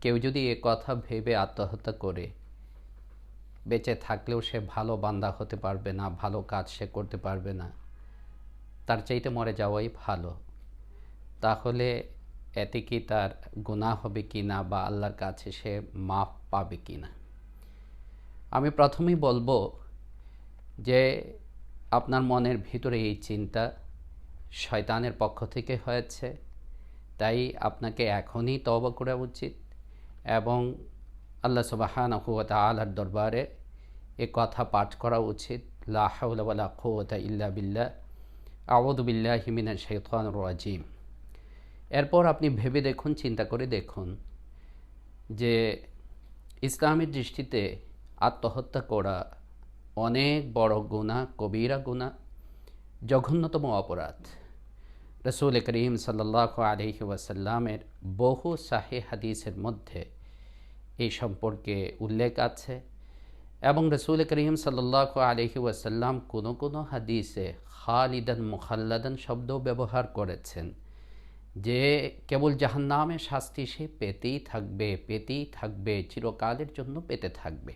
কেউ যদি এ কথা ভেবে আত্মহত্যা করে, বেঁচে থাকলেও সে ভালো বান্দা হতে পারবে না, ভালো কাজ সে করতে পারবে না, তার চাইতে মরে যাওয়াই ভালো। তাহলে এতে কি তার গুনাহ হবে কি না, বা আল্লাহর কাছে সে মাফ পাবে কি না? আমি প্রথমেই বলবো যে আপনার মনের ভিতরে এই চিন্তা শয়তানের পক্ষ থেকে হয়েছে, তাই আপনাকে এখনই তওবা করা উচিত এবং আল্লাহ সুবহানাহু ওয়া তাআলার দরবারে এ কথা পাঠ করা উচিত, লা হাওলা ওয়ালা কুওয়াতা ইল্লা বিল্লাহ, আউযু বিল্লাহি মিনাশ শাইতানির রাজিম। এরপর আপনি ভেবে দেখুন, চিন্তা করে দেখুন যে ইসলামের দৃষ্টিতে আত্মহত্যা করা অনেক বড় গুনাহ, কবিরা গুনাহ, জঘন্যতম অপরাধ। রাসূল করিম সাল্লাল্লাহু আলাইহি ওয়াসাল্লামের বহু সাহিহ হাদিসের মধ্যে এই সম্পর্কে উল্লেখ আছে এবং রাসূল করিম সাল্লাল্লাহু আলাইহি ওয়াসাল্লাম কোনো কোনো হাদিসে খালিদান মুখাল্লাদান শব্দ ব্যবহার করেছেন, যে কেবল জাহান্নামের শাস্তি সে পেতেই থাকবে, পেতেই থাকবে, চিরকালের জন্য পেতে থাকবে।